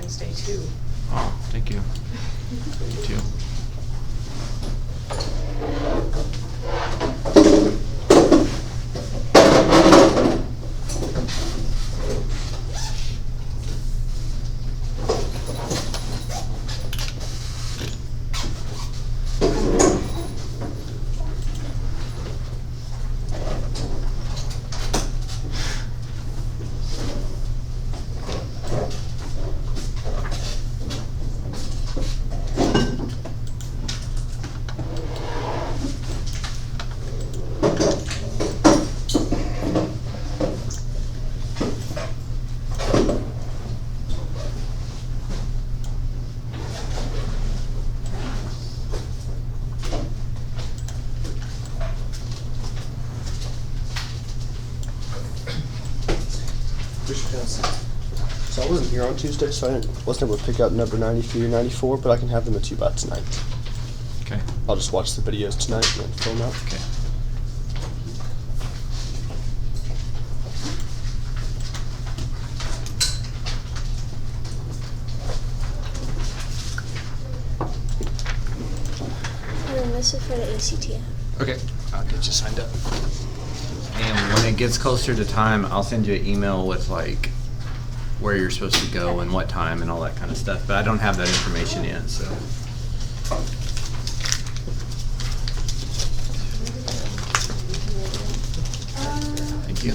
Wednesday too. Oh, thank you. You too. So I wasn't here on Tuesday, so wasn't able to pick up number 93 or 94, but I can have them at you by tonight. Okay. I'll just watch the videos tonight and then fill them out. Okay. And then this is for the ACTF. Okay. I'll get you signed up. And when it gets closer to time, I'll send you an email with like where you're supposed to go and what time and all that kind of stuff. But I don't have that information yet, so. Thank you.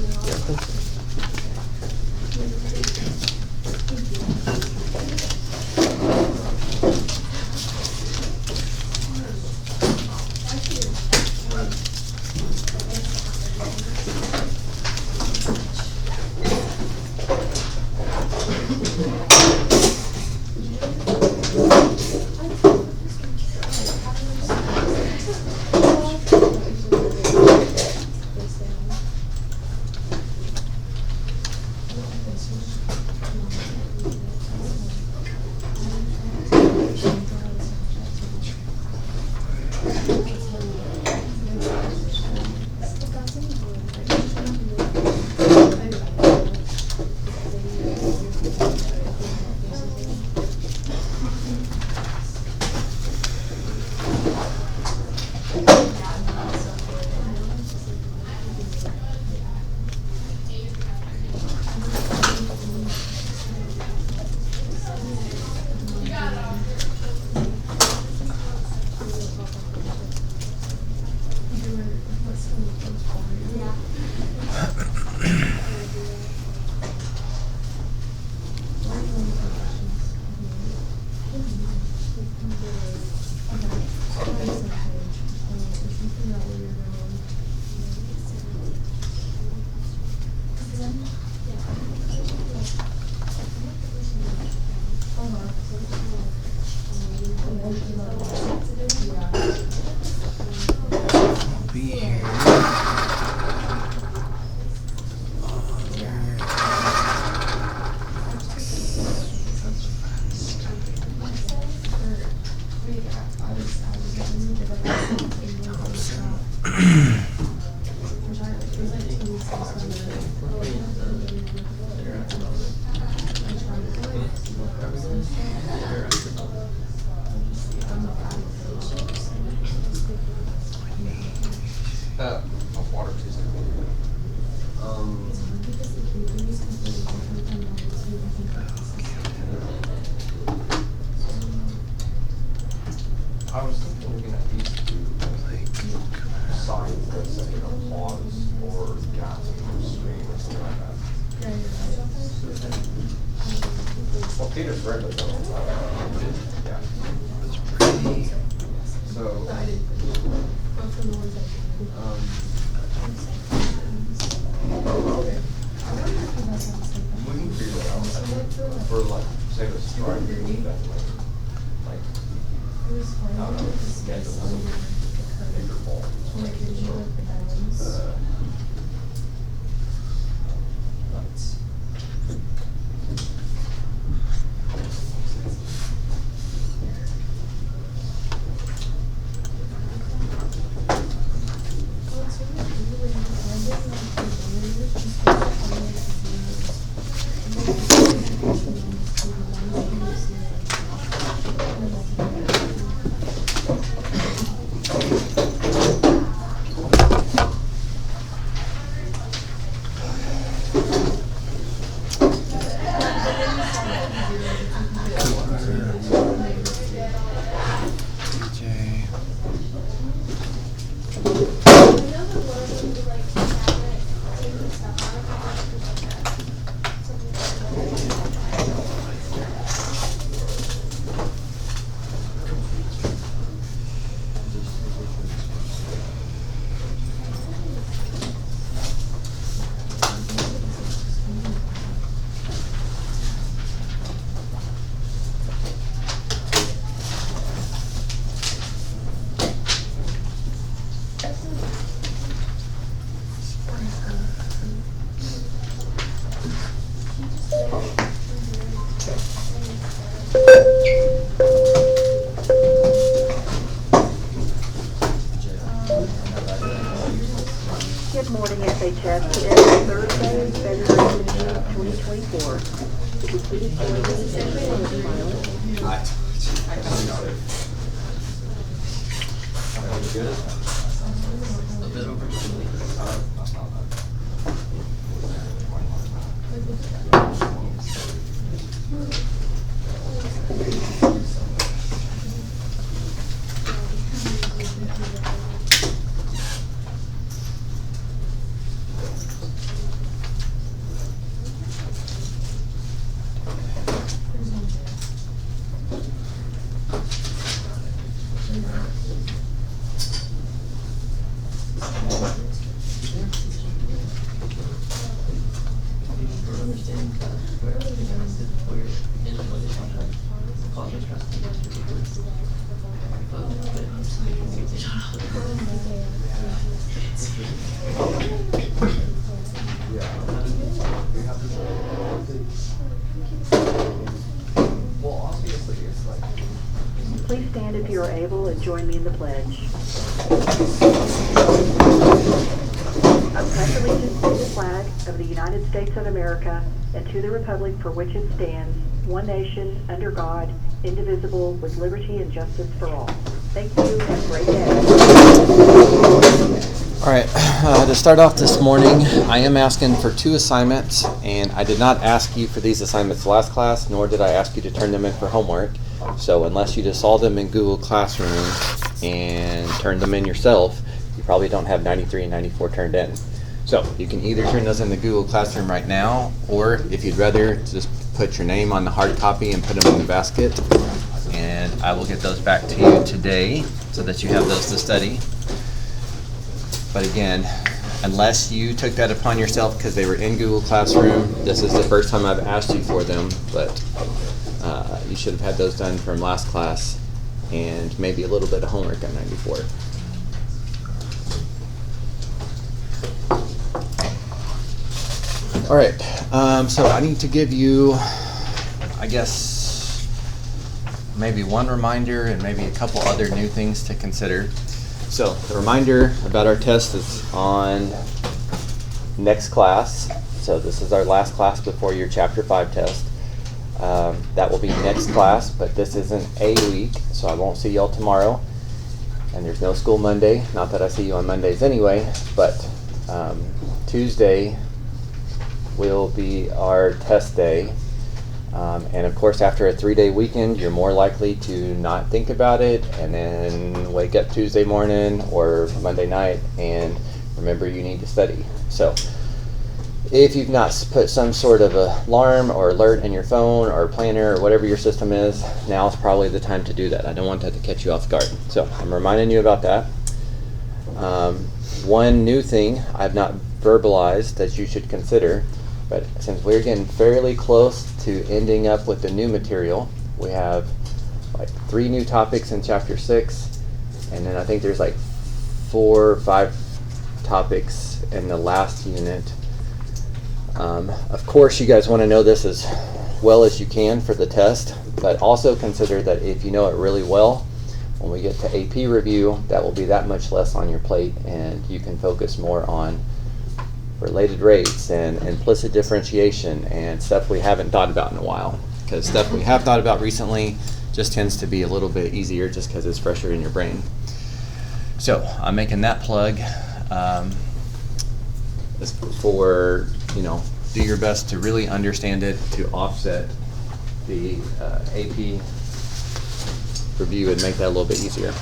I'll be here. Water Tuesday. I was looking at these two signs that say applause or gas or scream or something like that. Well, Peter's regular though. Yeah. That's pretty. So, we can figure that out. I think for like, say the strike, definitely. Like, I don't know, get some bigger ball. Nuts. Please stand if you are able and join me in the pledge. I pledge allegiance to the flag of the United States of America and to the republic for which it stands, one nation, under God, indivisible, with liberty and justice for all. Thank you and have a great day. All right, to start off this morning, I am asking for 2 assignments, and I did not ask you for these assignments last class, nor did I ask you to turn them in for homework. So unless you just saw them in Google Classroom and turned them in yourself, you probably don't have 93 and 94 turned in. So you can either turn those in the Google Classroom right now, or if you'd rather, just put your name on the hard copy and put them in the basket. And I will get those back to you today so that you have those to study. But again, unless you took that upon yourself because they were in Google Classroom, this is the first time I've asked you for them, but you should have had those done from last class and maybe a little bit of homework on 94. All right, so I need to give you, I guess, maybe one reminder and maybe a couple other new things to consider. So the reminder about our test is on next class. So this is our last class before your Chapter 5 test. That will be next class, but this isn't a week, so I won't see y'all tomorrow. And there's no school Monday. Not that I see you on Mondays anyway, but Tuesday will be our test day. And of course, after a 3-day weekend, you're more likely to not think about it and then wake up Tuesday morning or Monday night and remember you need to study. So if you've not put some sort of alarm or alert in your phone or planner or whatever your system is, now is probably the time to do that. I don't want that to catch you off guard. So I'm reminding you about that. One new thing I've not verbalized that you should consider, but since we're getting fairly close to ending up with the new material, we have like 3 new topics in Chapter 6, and then I think there's like 4 or 5 topics in the last unit. Of course, you guys want to know this as well as you can for the test, but also consider that if you know it really well, when we get to AP review, that will be that much less on your plate, and you can focus more on related rates and implicit differentiation and stuff we haven't thought about in a while. Because stuff we have thought about recently just tends to be a little bit easier just because it's fresher in your brain. So I'm making that plug for, do your best to really understand it, to offset the AP review and make that a little bit easier.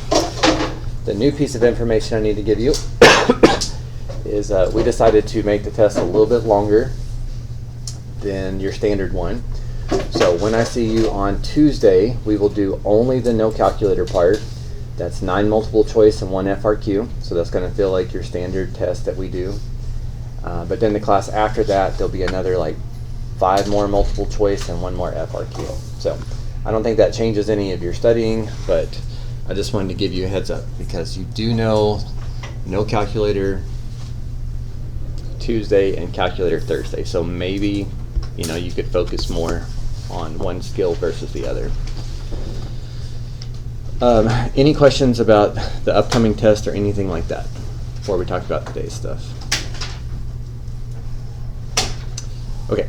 The new piece of information I need to give you is we decided to make the test a little bit longer than your standard one. So when I see you on Tuesday, we will do only the no calculator part. That's 9 multiple choice and 1 FRQ. So that's going to feel like your standard test that we do. But then the class after that, there'll be another like 5 more multiple choice and 1 more FRQ. So I don't think that changes any of your studying, but I just wanted to give you a heads up because you do know no calculator Tuesday and calculator Thursday. So maybe, you could focus more on one skill versus the other. Any questions about the upcoming test or anything like that before we talk about today's stuff? Okay.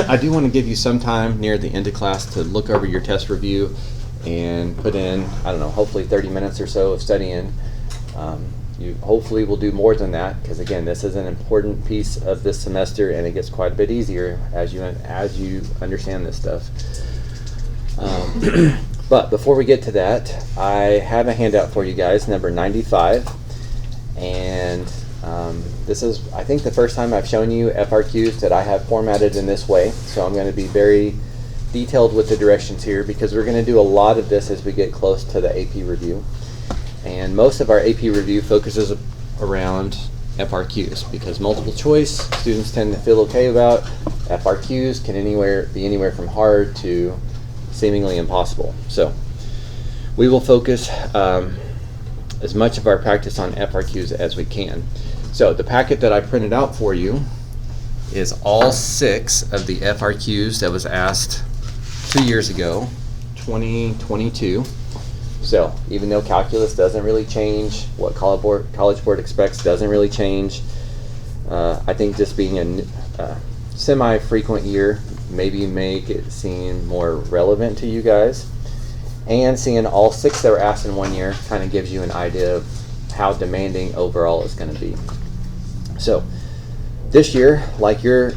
I do want to give you some time near the end of class to look over your test review and put in, I don't know, hopefully 30 minutes or so of studying. You hopefully will do more than that, because again, this is an important piece of this semester, and it gets quite a bit easier as you understand this stuff. But before we get to that, I have a handout for you guys, number 95, and this is, I think, the first time I've shown you FRQs that I have formatted in this way. So I'm going to be very detailed with the directions here, because we're going to do a lot of this as we get close to the AP review. And most of our AP review focuses around FRQs, because multiple choice students tend to feel okay about. FRQs can be anywhere from hard to seemingly impossible. So we will focus as much of our practice on FRQs as we can. So the packet that I printed out for you is all 6 of the FRQs that was asked 2 years ago, 2022. So even though calculus doesn't really change, what College Board expects doesn't really change, I think this being a semi-frequent year maybe make it seem more relevant to you guys. And seeing all 6 that were asked in 1 year kind of gives you an idea of how demanding overall it's going to be. So this year, like your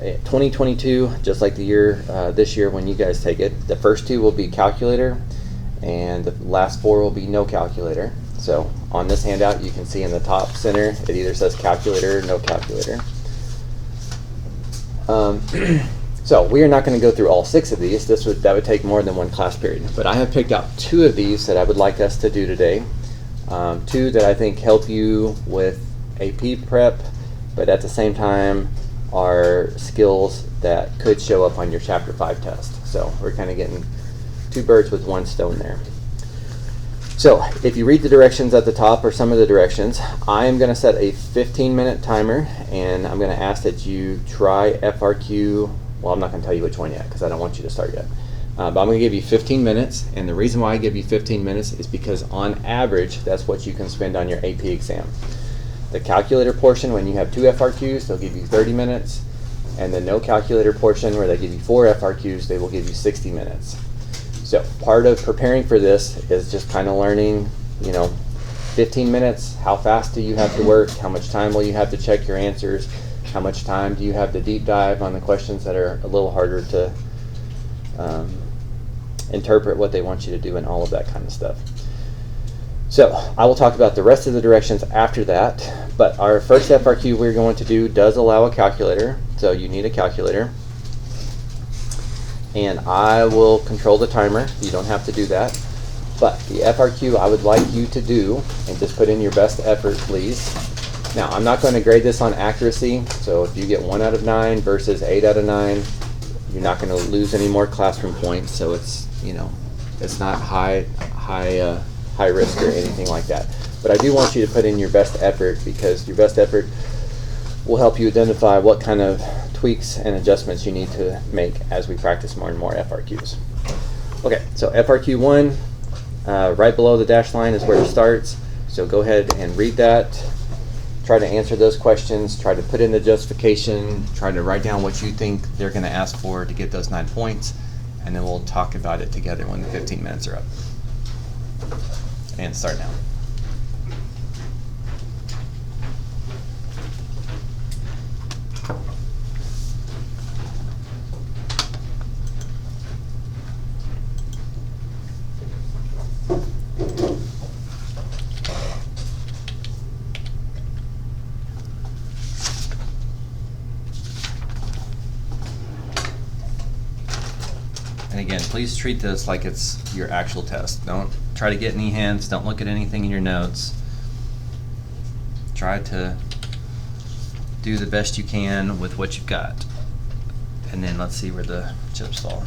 2022, just like the year this year when you guys take it, the first 2 will be calculator, and the last 4 will be no calculator. So on this handout, you can see in the top center, it either says calculator or no calculator. So we are not going to go through all 6 of these. That would take more than 1 class period. But I have picked out 2 of these that I would like us to do today. 2 that I think help you with AP prep, but at the same time are skills that could show up on your Chapter 5 test. So we're kind of getting 2 birds with 1 stone there. So if you read the directions at the top, or some of the directions, I am going to set a 15-minute timer, and I'm going to ask that you try FRQ. Well, I'm not going to tell you which one yet, because I don't want you to start yet. But I'm going to give you 15 minutes, and the reason why I give you 15 minutes is because on average, that's what you can spend on your AP exam. The calculator portion, when you have 2 FRQs, they'll give you 30 minutes, and the no calculator portion, where they give you 4 FRQs, they will give you 60 minutes. So part of preparing for this is just kind of learning, 15 minutes, how fast do you have to work, how much time will you have to check your answers, how much time do you have to deep dive on the questions that are a little harder to interpret what they want you to do, and all of that kind of stuff. So I will talk about the rest of the directions after that, but our first FRQ we're going to do does allow a calculator, so you need a calculator. And I will control the timer. You don't have to do that. But the FRQ I would like you to do, and just put in your best effort, please. Now, I'm not going to grade this on accuracy, so if you get 1 out of 9 versus 8 out of 9, you're not going to lose any more classroom points. So it's, it's not high risk or anything like that. But I do want you to put in your best effort, because your best effort will help you identify what kind of tweaks and adjustments you need to make as we practice more and more FRQs. Okay, so FRQ 1, right below the dashed line is where it starts. So go ahead and read that. Try to answer those questions. Try to put in the justification. Try to write down what you think they're going to ask for to get those 9 points. And then we'll talk about it together when the 15 minutes are up. And start now. And again, please treat this like it's your actual test. Don't try to get any hints. Don't look at anything in your notes. Try to do the best you can with what you've got. And then let's see where the chips fall.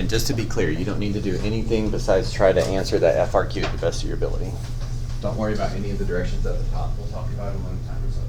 again, just to be clear, you don't need to do anything besides try to answer that FRQ to the best of your ability. Don't worry about any of the directions at the top. We'll talk about them when the time is up.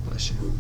Bless you.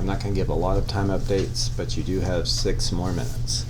not going to give a lot of time updates, but you do have 6 more minutes.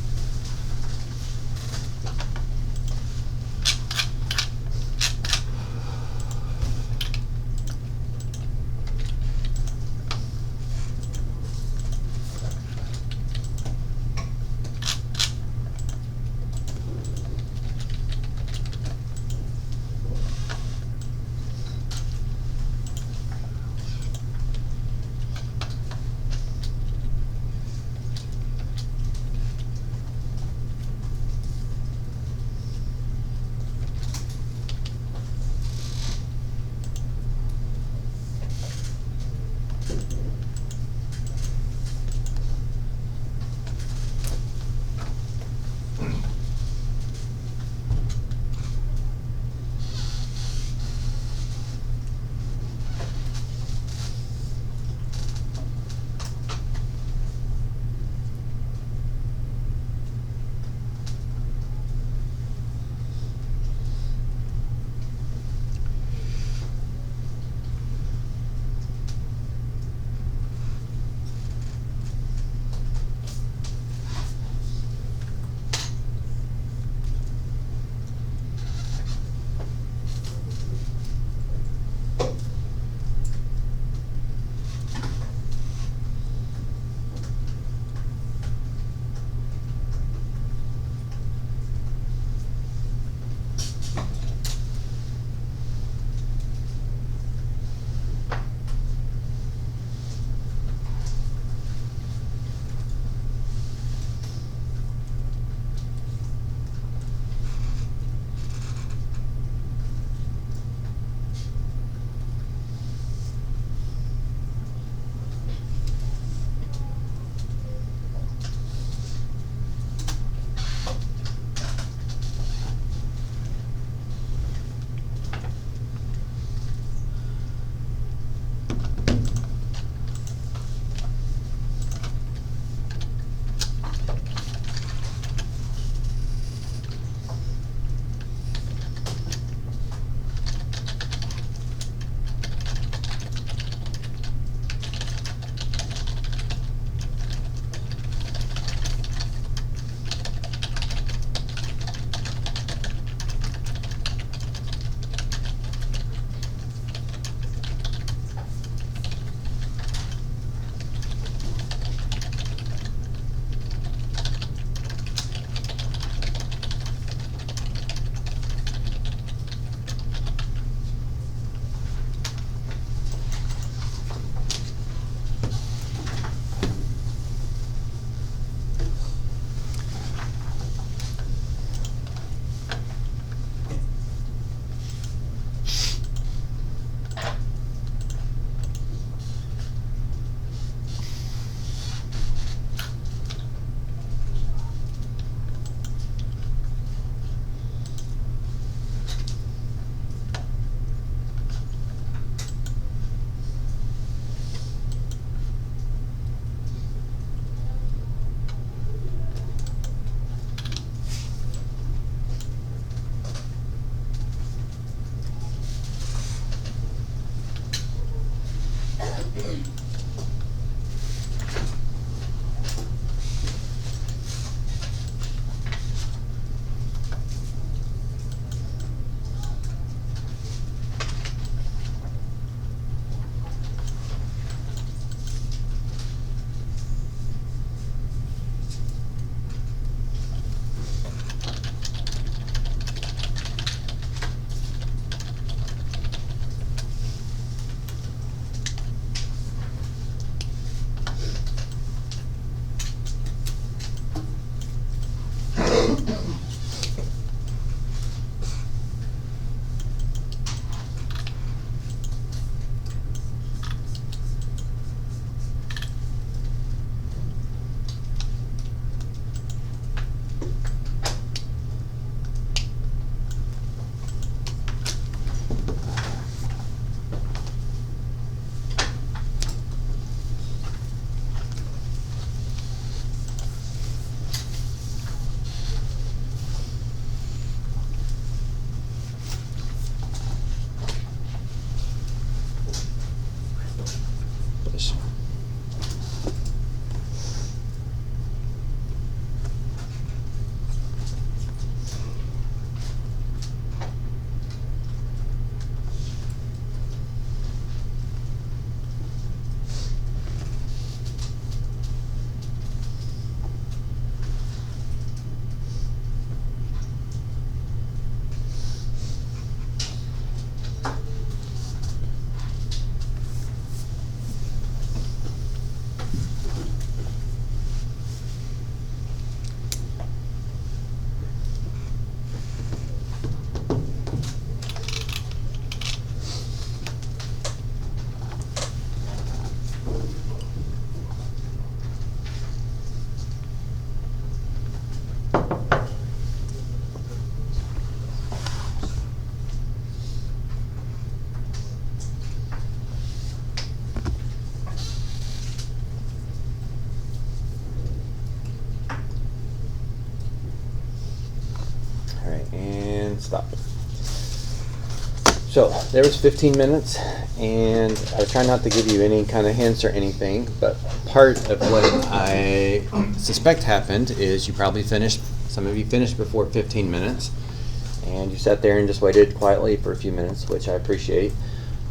So there was 15 minutes, and I was trying not to give you any kind of hints or anything, but part of what I suspect happened is you probably finished, some of you finished before 15 minutes, and you sat there and just waited quietly for a few minutes, which I appreciate.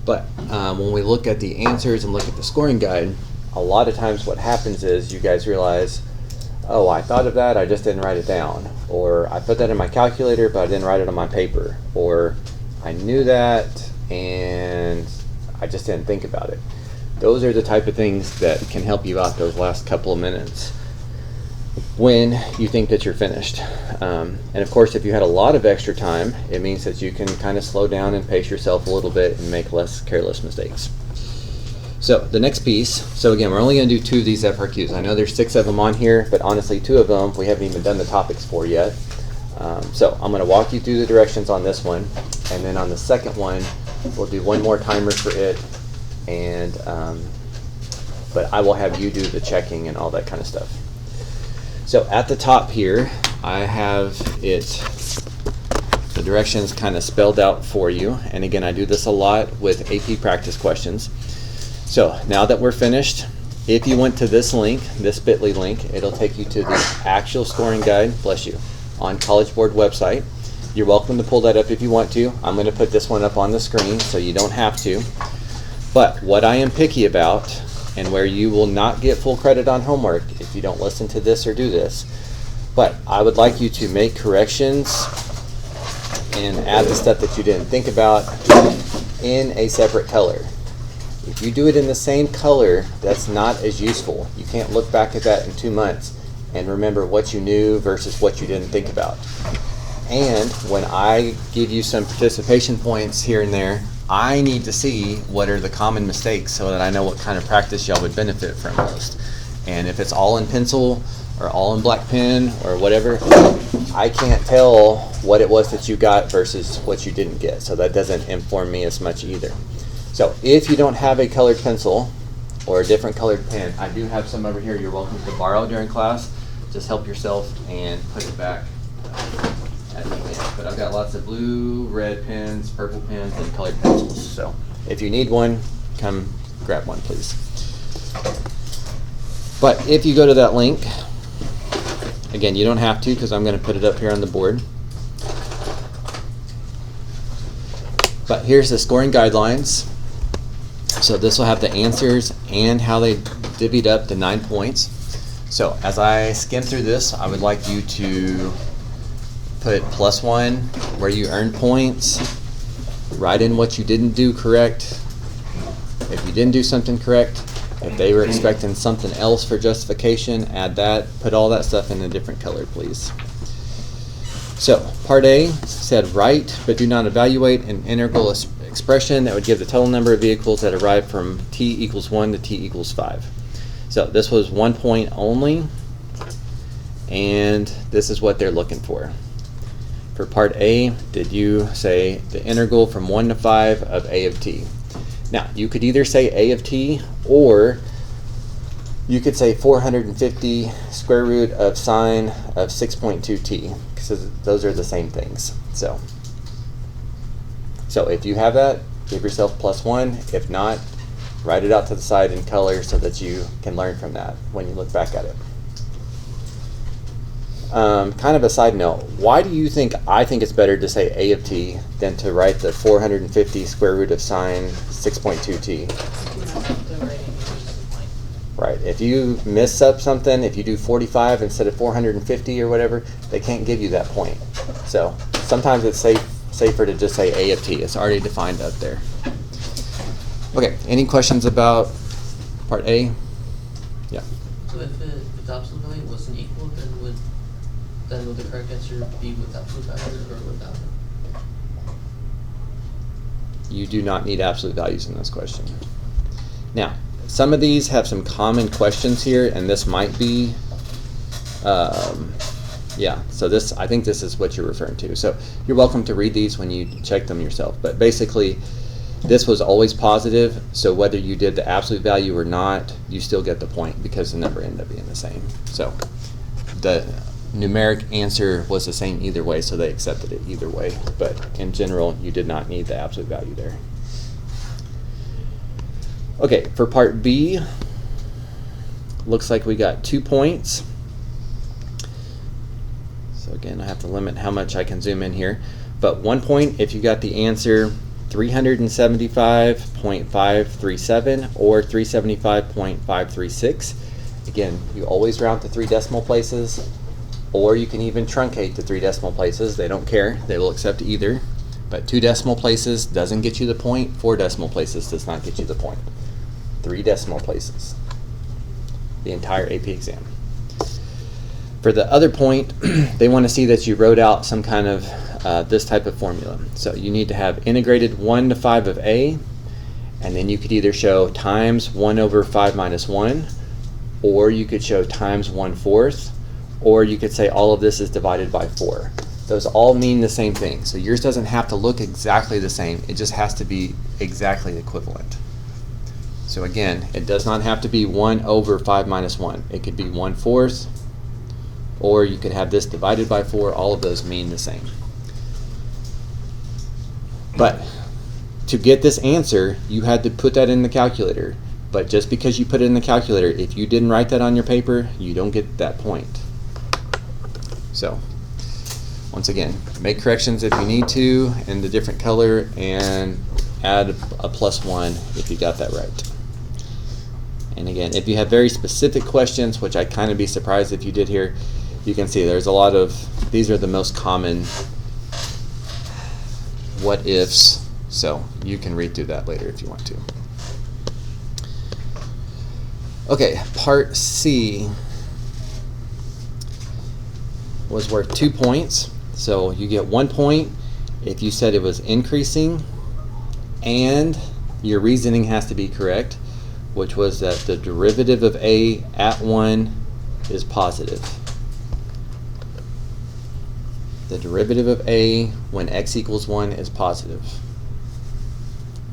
But when we look at the answers and look at the scoring guide, a lot of times what happens is you guys realize, oh, I thought of that, I just didn't write it down. Or I put that in my calculator, but I didn't write it on my paper. Or I knew that, and I just didn't think about it. Those are the type of things that can help you out those last couple of minutes when you think that you're finished. And of course, if you had a lot of extra time, it means that you can kind of slow down and pace yourself a little bit and make less careless mistakes. So the next piece, so again, we're only going to do 2 of these FRQs. I know there's 6 of them on here, but honestly 2 of them we haven't even done the topics for yet. So I'm going to walk you through the directions on this one, and then on the second one we'll do 1 more timer for it, and but I will have you do the checking and all that kind of stuff. So at the top here I have the directions kind of spelled out for you, and again I do this a lot with AP practice questions. So now that we're finished, if you went to this link, this bit.ly link, it'll take you to the actual scoring guide, bless you, on College Board website. You're welcome to pull that up if you want to. I'm going to put this one up on the screen so you don't have to. But what I am picky about, and where you will not get full credit on homework if you don't listen to this or do this, but I would like you to make corrections and add the stuff that you didn't think about in a separate color. If you do it in the same color, that's not as useful. You can't look back at that in 2 months and remember what you knew versus what you didn't think about. And when I give you some participation points here and there, I need to see what are the common mistakes so that I know what kind of practice y'all would benefit from most. And if it's all in pencil or all in black pen or whatever, I can't tell what it was that you got versus what you didn't get. So that doesn't inform me as much either. So if you don't have a colored pencil or a different colored pen, I do have some over here you're welcome to borrow during class. Just help yourself and put it back at the end. But I've got lots of blue, red pens, purple pens, and colored pencils. So if you need one, come grab one, please. But if you go to that link, again, you don't have to because I'm going to put it up here on the board. But here's the scoring guidelines. So this will have the answers and how they divvied up the 9 points. So as I skim through this, I would like you to put +1 where you earned points, write in what you didn't do correct. If you didn't do something correct, if they were expecting something else for justification, add that. Put all that stuff in a different color, please. So part A said write but do not evaluate an integral expression that would give the total number of vehicles that arrive from t = 1 to t = 5. So this was 1 point only, and this is what they're looking for. For part A, did you say the integral from 1 to 5 of a of t? Now, you could either say a of t, or you could say 450 square root of sine of 6.2t, because those are the same things. So if you have that, give yourself +1. If not, write it out to the side in color so that you can learn from that when you look back at it. Kind of a side note, why do you think I think it's better to say a of t than to write the 450 square root of sine 6.2t? Right, if you miss up something, if you do 45 instead of 450 or whatever, they can't give you that point. So sometimes it's safer to just say a of t. It's already defined up there. Okay, any questions about part A? Yeah. So if the absolute value wasn't equal, then would the correct answer be with absolute value or without it? You do not need absolute values in this question. Now, some of these have some common questions here, and this might be, yeah, so this, I think this is what you're referring to. So you're welcome to read these when you check them yourself, but basically this was always positive, so whether you did the absolute value or not, you still get the point because the number ended up being the same. So the numeric answer was the same either way, so they accepted it either way. But in general, you did not need the absolute value there. Okay, for part B, looks like we got 2 points. So again, I have to limit how much I can zoom in here. But 1 point if you got the answer 375.537 or 375.536. Again, you always round to 3 decimal places, or you can even truncate to 3 decimal places. They don't care. They will accept either. But 2 decimal places doesn't get you the point. 4 decimal places does not get you the point. 3 decimal places. The entire AP exam. For the other point, they want to see that you wrote out some kind of this type of formula. So you need to have integrated 1 to 5 of A, and then you could either show times 1 over 5 minus 1, or you could show times 1/4, or you could say all of this is divided by 4. Those all mean the same thing. So yours doesn't have to look exactly the same. It just has to be exactly equivalent. So again, it does not have to be 1 over 5 minus 1. It could be 1/4, or you could have this divided by 4. All of those mean the same. But to get this answer, you had to put that in the calculator. But just because you put it in the calculator, if you didn't write that on your paper, you don't get that point. So, once again, make corrections if you need to in the different color, and add a +1 if you got that right. And again, if you have very specific questions, which I'd kind of be surprised if you did here, you can see there's a lot of, these are the most common what ifs, so you can read through that later if you want to. Okay, part C was worth 2 points. So you get 1 point if you said it was increasing, and your reasoning has to be correct, which was that the derivative of A at 1 is positive. The derivative of A when x equals 1 is positive.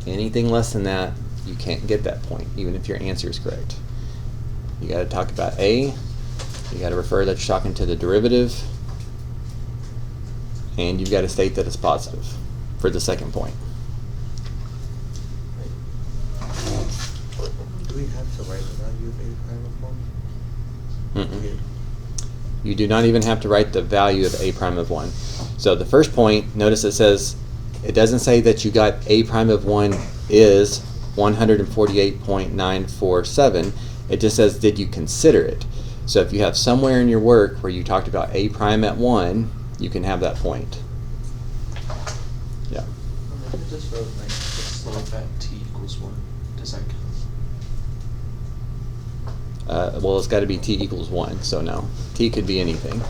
Anything less than that, you can't get that point, even if your answer is correct. You got to talk about A, you got to refer that you're talking to the derivative, and you've got to state that it's positive for the second point. Do we have to write the value of A prime of 1? Mm-mm. You do not even have to write the value of A prime of 1. So the first point, notice it says, it doesn't say that you got A prime of 1 is 148.947. It just says, did you consider it? So if you have somewhere in your work where you talked about A prime at 1, you can have that point. Yeah. I just wrote like the slope at t equals 1. Does that count? Well, it's got to be t equals 1, so no. T could be anything.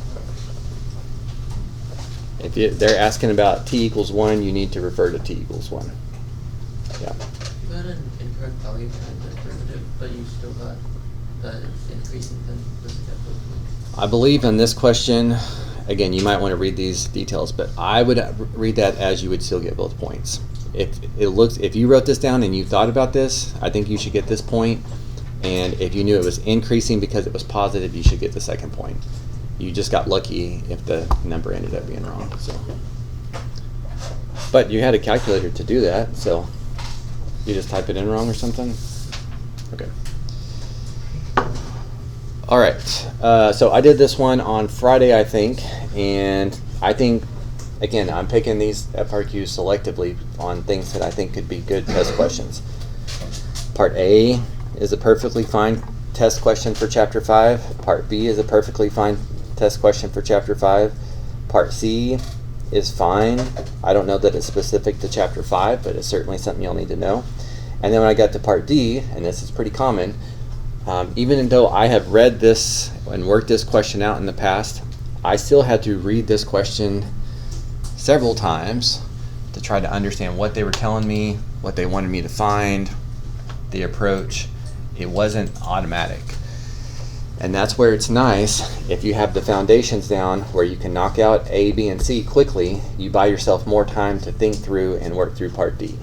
If they're asking about t equals 1, you need to refer to t equals 1. Yeah. You got an incorrect value for the derivative, but you still got the increasing, then does it get both points? I believe in this question, again, you might want to read these details, but I would read that as you would still get both points. If you wrote this down and you thought about this, I think you should get this point. And if you knew it was increasing because it was positive, you should get the second point. You just got lucky if the number ended up being wrong. So, but you had a calculator to do that, so you just type it in wrong or something? Okay. All right, so I did this one on Friday, I think, and I think, again, I'm picking these FRQs selectively on things that I think could be good test questions. Part A is a perfectly fine test question for Chapter 5. Part B is a perfectly fine test question for Chapter 5. Part C is fine. I don't know that it's specific to Chapter 5, but it's certainly something you'll need to know. And then when I got to Part D, and this is pretty common, even though I have read this and worked this question out in the past, I still had to read this question several times to try to understand what they were telling me, what they wanted me to find, the approach. It wasn't automatic. And that's where it's nice, if you have the foundations down where you can knock out A, B, and C quickly, you buy yourself more time to think through and work through Part D.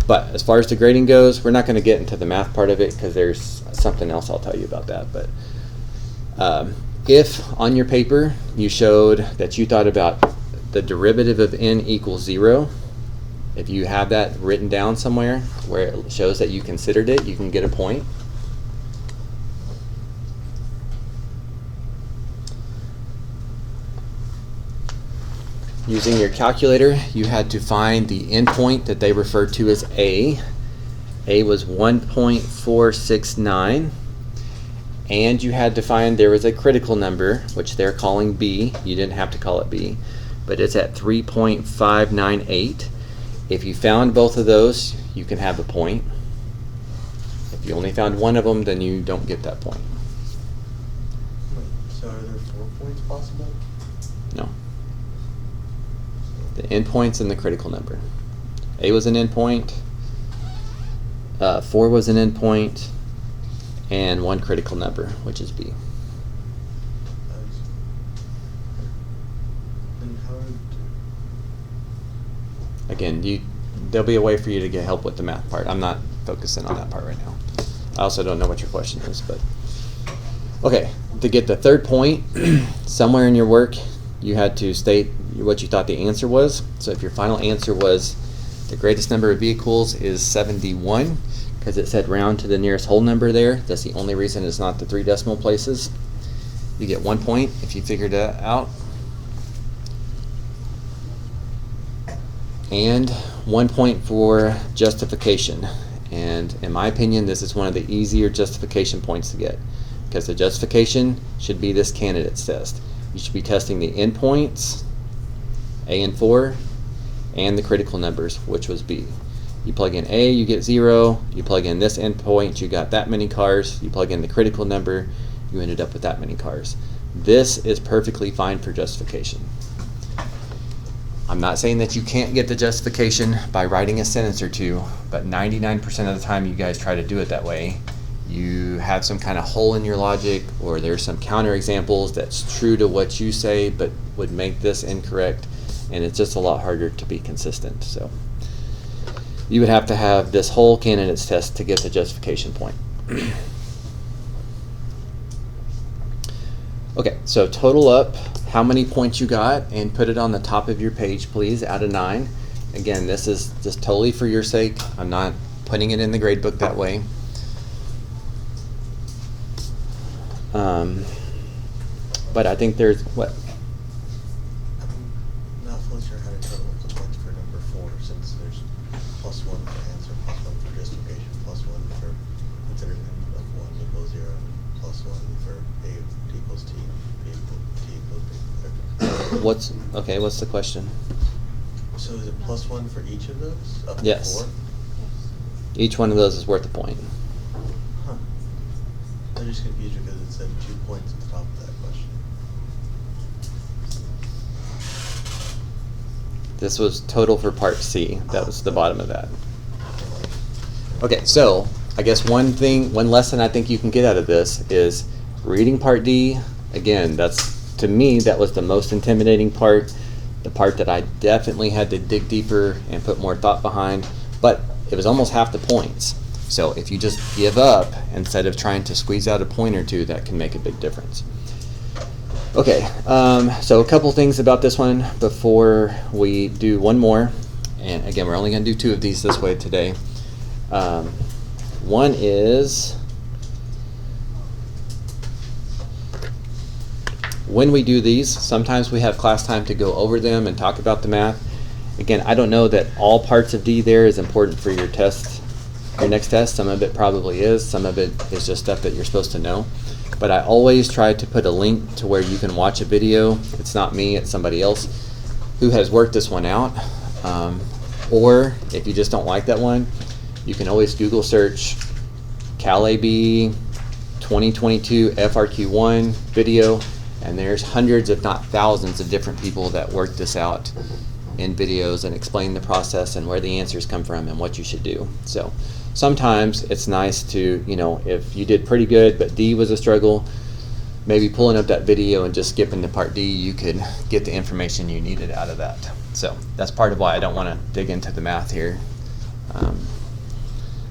But as far as the grading goes, we're not going to get into the math part of it because there's something else I'll tell you about that. But if on your paper you showed that you thought about the derivative of n equals 0, if you have that written down somewhere where it shows that you considered it, you can get a point. Using your calculator, you had to find the endpoint that they referred to as A. A was 1.469. And you had to find there was a critical number, which they're calling B. You didn't have to call it B, but it's at 3.598. If you found both of those, you can have a point. If you only found one of them, then you don't get that point. Wait, so are there 4 points possible? No. The endpoint's in the critical number. A was an endpoint, 4 was an endpoint, and one critical number, which is B. Then how would... Again, there'll be a way for you to get help with the math part. I'm not focusing on that part right now. I also don't know what your question is, but okay. To get the third point, somewhere in your work, you had to state what you thought the answer was. So if your final answer was the greatest number of vehicles is 71, because it said round to the nearest whole number there, that's the only reason it's not the 3 decimal places. You get 1 point if you figured that out. And 1 point for justification. And in my opinion, this is one of the easier justification points to get, because the justification should be this candidates test. You should be testing the endpoints, A and 4, and the critical numbers, which was B. You plug in A, you get 0. You plug in this endpoint, you got that many cars. You plug in the critical number, you ended up with that many cars. This is perfectly fine for justification. I'm not saying that you can't get the justification by writing a sentence or two, but 99% of the time you guys try to do it that way. You have some kind of hole in your logic, or there's some counter examples that's true to what you say but would make this incorrect, and it's just a lot harder to be consistent. So you would have to have this whole candidates test to get the justification point. Okay, so total up how many points you got and put it on the top of your page, please, out of 9. Again, this is just totally for your sake. I'm not putting it in the grade book that way. But I think there's, what? I'm not fully sure how to total up the points for number 4, since there's +1 for answer, +1 for justification, +1 for considering n of 1 equals 0, and +1 for A equals T, B equals T equals B. What's the question? So is it +1 for each of those? Up to Yes. 4? Each one of those is worth a point. Huh. I'm just confused because it said 2 points at the top of that question. This was total for part C. That was the bottom of that. Okay, so I guess one lesson I think you can get out of this is reading part D. Again, to me, that was the most intimidating part, the part that I definitely had to dig deeper and put more thought behind, but it was almost half the points. So if you just give up instead of trying to squeeze out a point or two, that can make a big difference. Okay, so a couple things about this one before we do one more. And again, we're only going to do 2 of these this way today. One is, when we do these, sometimes we have class time to go over them and talk about the math. Again, I don't know that all parts of D there is important for your test, your next test. Some of it probably is. Some of it is just stuff that you're supposed to know. But I always try to put a link to where you can watch a video. It's not me, it's somebody else who has worked this one out. Or if you just don't like that one, you can always Google search CalAB 2022 FRQ1 video, and there's hundreds if not thousands of different people that work this out in videos and explain the process and where the answers come from and what you should do. So sometimes it's nice to, if you did pretty good but D was a struggle, maybe pulling up that video and just skipping to part D, you could get the information you needed out of that. So that's part of why I don't want to dig into the math here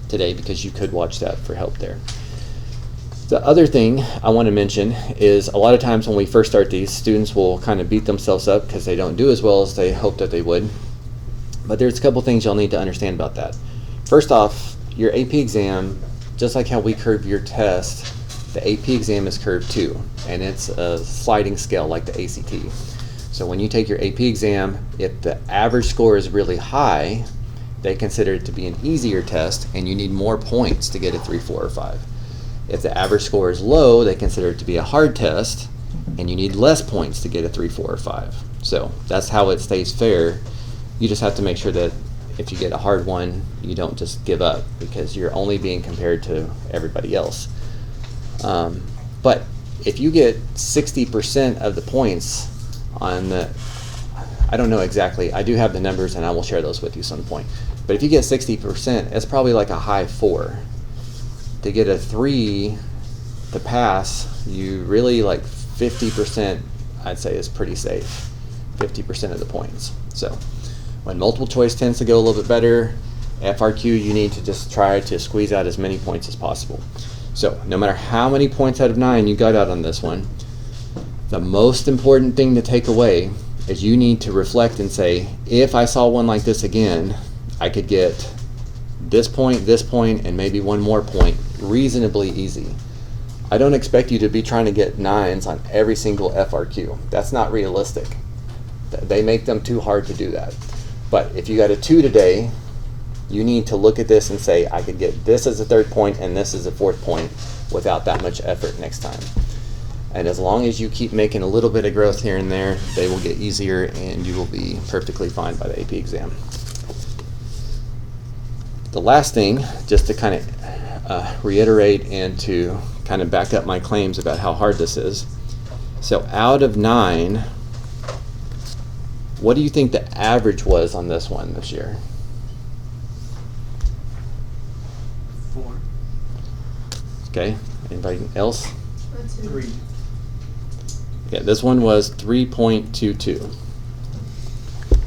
today, because you could watch that for help there. The other thing I want to mention is a lot of times when we first start these, students will kind of beat themselves up because they don't do as well as they hoped that they would. But there's a couple things you'll need to understand about that. First off, your AP exam, just like how we curve your test, the AP exam is curved too, and it's a sliding scale like the ACT. So when you take your AP exam, if the average score is really high, they consider it to be an easier test and you need more points to get a 3, 4, or 5. If the average score is low, they consider it to be a hard test and you need less points to get a 3, 4, or 5. So that's how it stays fair. You just have to make sure that if you get a hard one, you don't just give up because you're only being compared to everybody else. But if you get 60% of the points on the, I don't know exactly, I do have the numbers and I will share those with you some point. But if you get 60%, it's probably like a high 4. To get a 3 to pass, you really like 50%, I'd say is pretty safe. 50% of the points. So when multiple choice tends to go a little bit better, FRQ you need to just try to squeeze out as many points as possible. So no matter how many points out of 9 you got out on this one, the most important thing to take away is you need to reflect and say, if I saw one like this again, I could get this point, and maybe one more point reasonably easy. I don't expect you to be trying to get 9s on every single FRQ. That's not realistic. They make them too hard to do that. But if you got a 2 today, you need to look at this and say, I could get this as a 3rd point and this as a 4th point without that much effort next time. And as long as you keep making a little bit of growth here and there, they will get easier and you will be perfectly fine by the AP exam. The last thing, just to kind of reiterate and to kind of back up my claims about how hard this is. So out of 9, what do you think the average was on this one this year? 4. Okay, anybody else? 3. Yeah, this one was 3.22.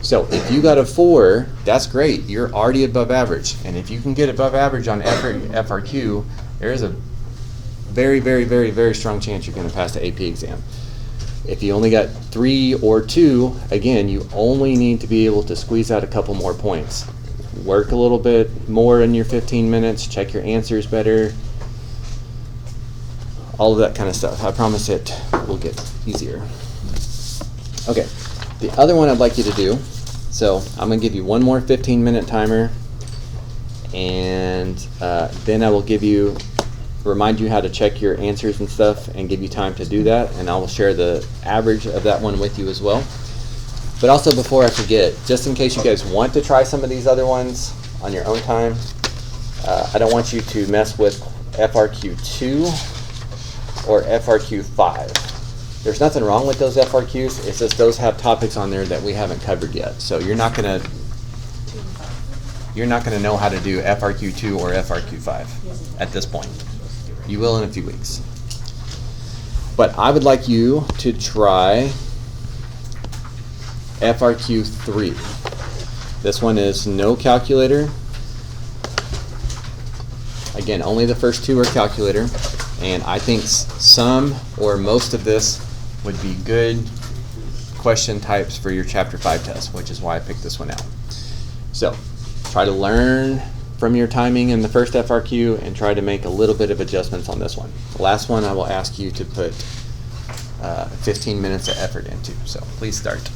So if you got a 4, that's great. You're already above average. And if you can get above average on FRQ, there is a very, very, very, very strong chance you're going to pass the AP exam. If you only got 3 or 2, again, you only need to be able to squeeze out a couple more points. Work a little bit more in your 15 minutes, check your answers better, all of that kind of stuff. I promise it will get easier. Okay, the other one I'd like you to do, so I'm going to give you one more 15-minute timer, and then I will remind you how to check your answers and stuff and give you time to do that, and I will share the average of that one with you as well. But also, before I forget, just in case you guys want to try some of these other ones on your own time, I don't want you to mess with FRQ2 or FRQ5. There's nothing wrong with those FRQs, it's just those have topics on there that we haven't covered yet. So you're not gonna know how to do FRQ2 or FRQ5 at this point. You will in a few weeks. But I would like you to try FRQ3. This one is no calculator. Again, only the first 2 are calculator, and I think some or most of this would be good question types for your Chapter 5 test, which is why I picked this one out. So try to learn from your timing in the first FRQ and try to make a little bit of adjustments on this one. The last one I will ask you to put 15 minutes of effort into. So please start.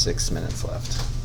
6 minutes left.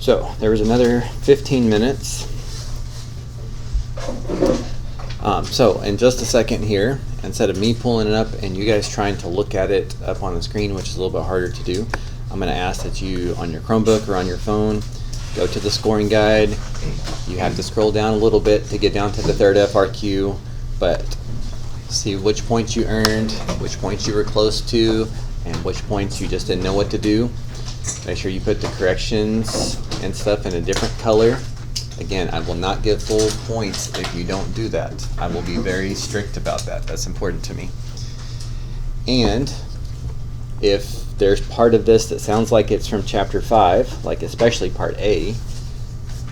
So there was another 15 minutes. So in just a second here, instead of me pulling it up and you guys trying to look at it up on the screen, which is a little bit harder to do, I'm going to ask that you, on your Chromebook or on your phone, go to the scoring guide. You have to scroll down a little bit to get down to the third FRQ, but see which points you earned, which points you were close to, and which points you just didn't know what to do. Make sure you put the corrections and stuff in a different color. Again, I will not give full points if you don't do that. I will be very strict about that. That's important to me. And if there's part of this that sounds like it's from chapter 5, like especially part A,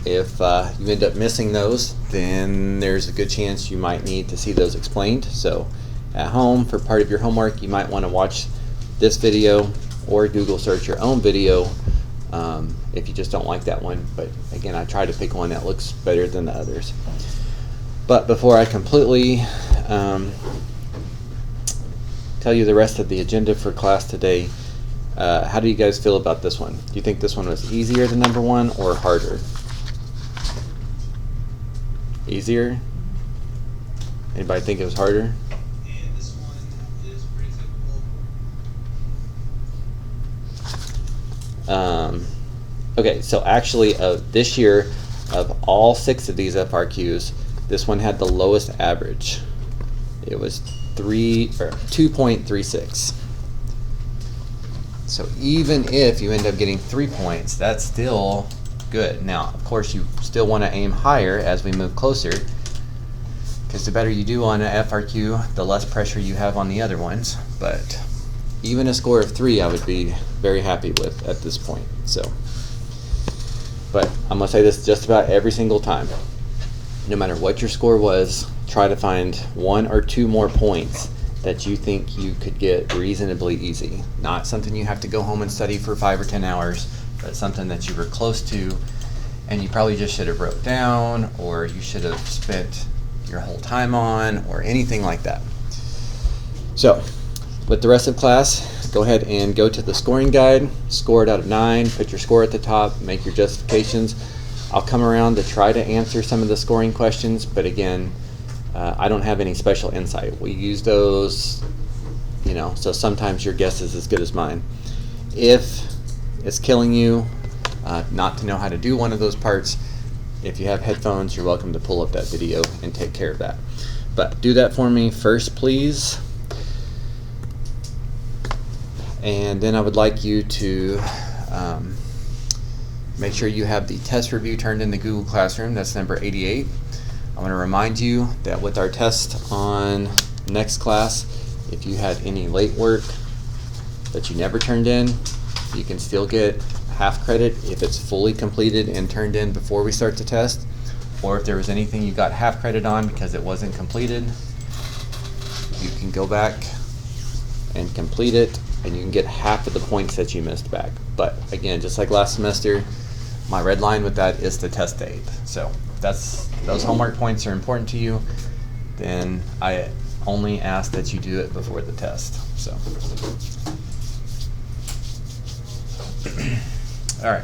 if you end up missing those, then there's a good chance you might need to see those explained. So at home, for part of your homework, you might want to watch this video or Google search your own video if you just don't like that one. But again, I try to pick one that looks better than the others. But before I completely tell you the rest of the agenda for class today, how do you guys feel about this one? Do you think this one was easier than number 1 or harder? Easier? Anybody think it was harder? And this one is pretty typical. Okay, so actually this year, of all 6 of these FRQs, this one had the lowest average. It was 2.36. So even if you end up getting 3 points, that's still good. Now, of course, you still want to aim higher as we move closer, because the better you do on an FRQ, the less pressure you have on the other ones. But even a score of 3, I would be very happy with at this point. So, but I'm going to say this just about every single time. No matter what your score was, try to find 1 or 2 more points that you think you could get reasonably easy. Not something you have to go home and study for 5 or 10 hours, but something that you were close to and you probably just should have wrote down, or you should have spent your whole time on, or anything like that. So with the rest of class, go ahead and go to the scoring guide, score it out of 9, put your score at the top, make your justifications. I'll come around to try to answer some of the scoring questions, but again, I don't have any special insight. We use those, so sometimes your guess is as good as mine. If it's killing you not to know how to do one of those parts, if you have headphones, you're welcome to pull up that video and take care of that. But do that for me first, please. And then I would like you to make sure you have the test review turned in the Google Classroom. That's number 88. I want to remind you that with our test on next class, if you had any late work that you never turned in, you can still get half credit if it's fully completed and turned in before we start the test. Or if there was anything you got half credit on because it wasn't completed, you can go back and complete it, and you can get half of the points that you missed back. But again, just like last semester, my red line with that is the test date. So if those homework points are important to you, then I only ask that you do it before the test. So, all right,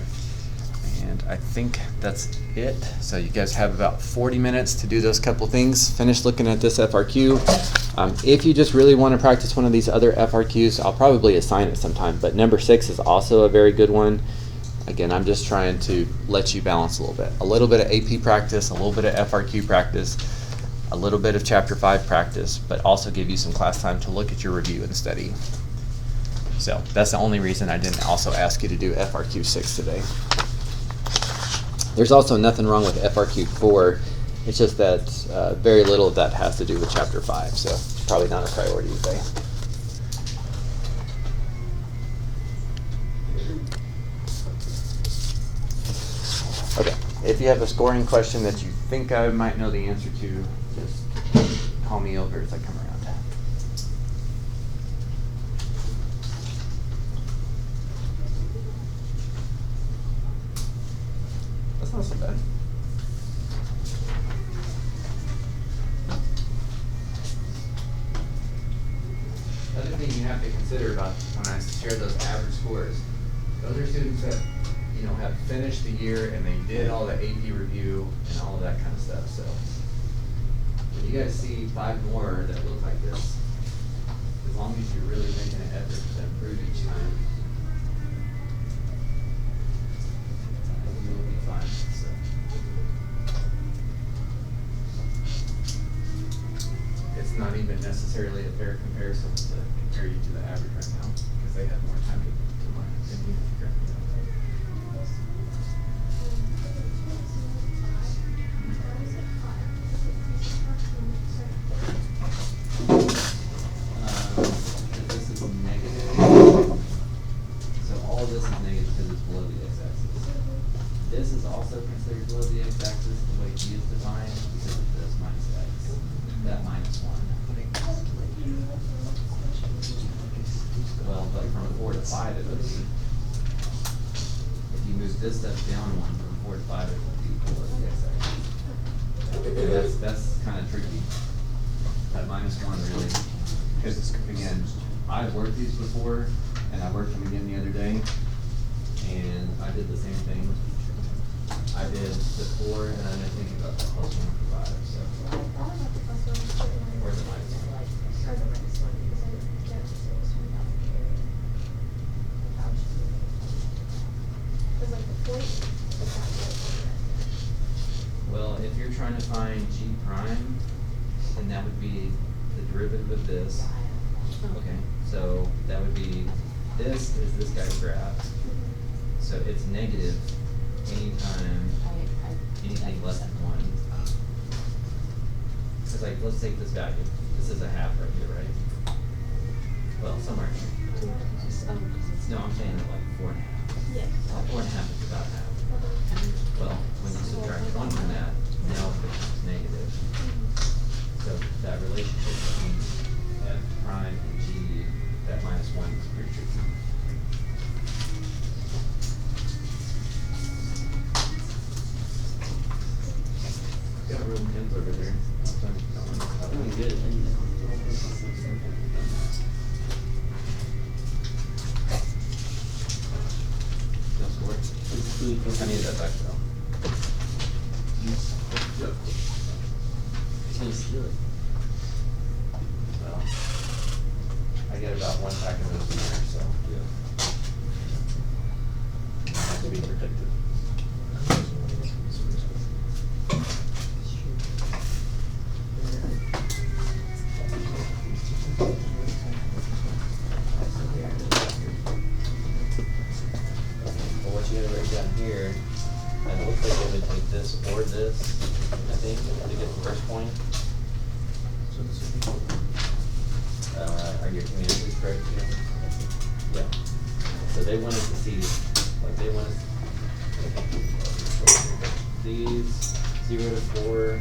and I think that's it. So you guys have about 40 minutes to do those couple things. Finish looking at this FRQ. If you just really want to practice one of these other FRQs, I'll probably assign it sometime, but number 6 is also a very good one. Again, I'm just trying to let you balance a little bit. A little bit of AP practice, a little bit of FRQ practice, a little bit of Chapter 5 practice, but also give you some class time to look at your review and study. So that's the only reason I didn't also ask you to do FRQ 6 today. There's also nothing wrong with FRQ 4. It's just that very little of that has to do with Chapter 5, so it's probably not a priority today. Okay, if you have a scoring question that you think I might know the answer to, just call me over as I come around. That's not so bad. Other thing you have to consider about when I share those average scores, those are students that you know, have finished the year and they did all the AP review and all of that kind of stuff, so. When you guys see 5 more that look like this, as long as you're really making an effort to improve each time, you'll be fine, so. It's not even necessarily a fair comparison to compare you to the average right now, because they have more time to my opinion, figure out that. This is negative, so all of this is negative because it's below the x-axis. This is also considered below the x-axis, the way G is defined, because of this minus x, that minus 1. Well, but from 4 to 5 it would be, if you move this step down 1 from 4 to 5, it would be below the x-axis. That's kind of tricky. That minus 1 really, because again, I've worked these before, and I worked them again the other day, and I did the same thing. I did the 4, and I didn't think about the plus 1 for 5, so. Or the minus 1. Well, if you're trying to find G prime, then that would be the derivative of this. Okay, so that would be, this is this guy's graph. So it's negative anytime anything less than 1. It's like, let's take this value. This is a half right here, right? Well, somewhere in here. No, I'm saying like 4.5. Yeah. 4.5 is about half. Well, when you subtract 1 from that, now it becomes negative. So that relationship between f prime and g, that minus 1 is pretty tricky. Got real pins over there. Really good. No score? I need that back though. Yep. Can you steal it? Well, I get about 1 pack of those in there, so. Yeah. Has to be protected. Well, what you gotta write down here, and it looks like they would take this or this, I think, to get the first point. Are your communities correct here? Yeah. So they wanted to see, like they wanted these 0 to 4.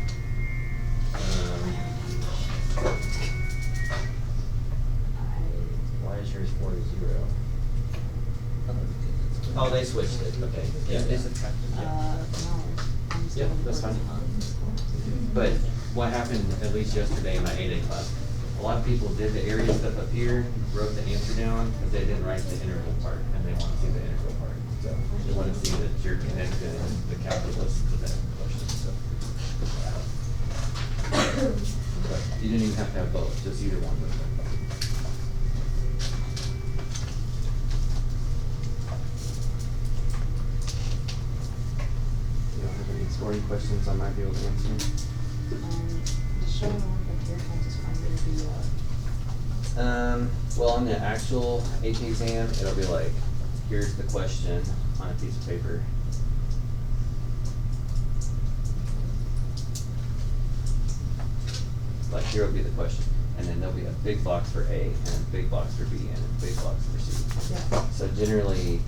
Why is yours 4 to 0? Oh, they switched it, okay. Yeah, they subtracted, yeah. Yeah, that's fine. But what happened, at least yesterday in my 8A class, a lot of people did the area stuff up here, wrote the answer down, but they didn't write the integral part, and they want to see the integral part. So they want to see that you're connected the calculus to that question, so. But you didn't even have to have both, just either one would work. You don't have any scoring questions I might be able to answer? Well, on the actual AP exam, it'll be like, here's the question on a piece of paper. Like, here will be the question, and then there'll be a big box for A, and a big box for B, and a big box for C. Yeah. So generally,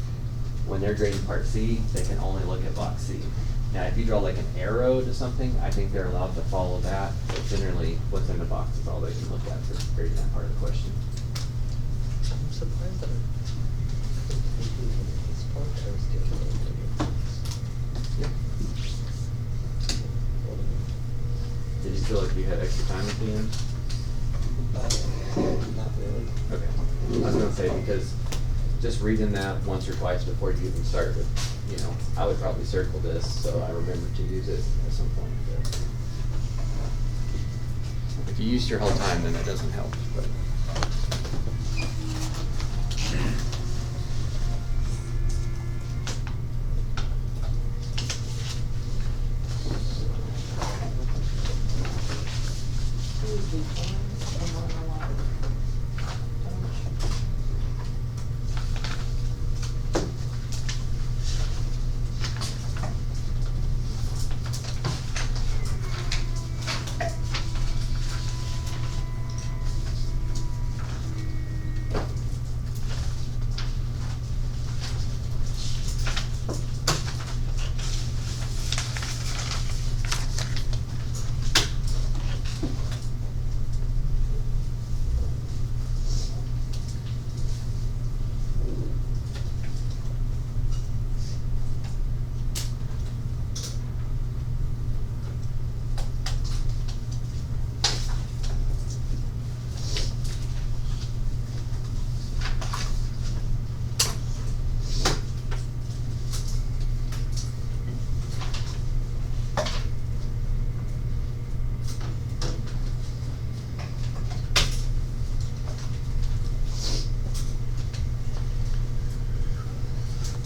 when they're grading part C, they can only look at box C. Now, if you draw like an arrow to something, I think they're allowed to follow that, but generally, what's in the box is all they can look at for grading that part of the question. I'm surprised that I couldn't complete this part. I was getting a little Yep. Did you feel like you had extra time at the end? Not really. Okay. I was gonna say, because just reading that once or twice before you even start would you know, I would probably circle this so I remember to use it at some point. But if you use your whole time, then it doesn't help. But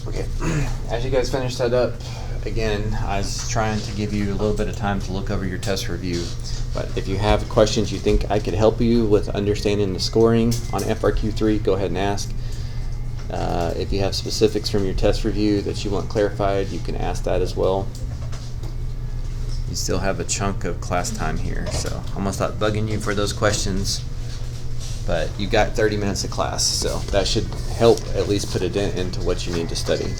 okay, as you guys finish that up, again, I was trying to give you a little bit of time to look over your test review. But if you have questions you think I could help you with understanding the scoring on FRQ3, go ahead and ask. If you have specifics from your test review that you want clarified, you can ask that as well. You still have a chunk of class time here, so I'm gonna stop bugging you for those questions. But you got 30 minutes of class, so that should help at least put a dent into what you need to study.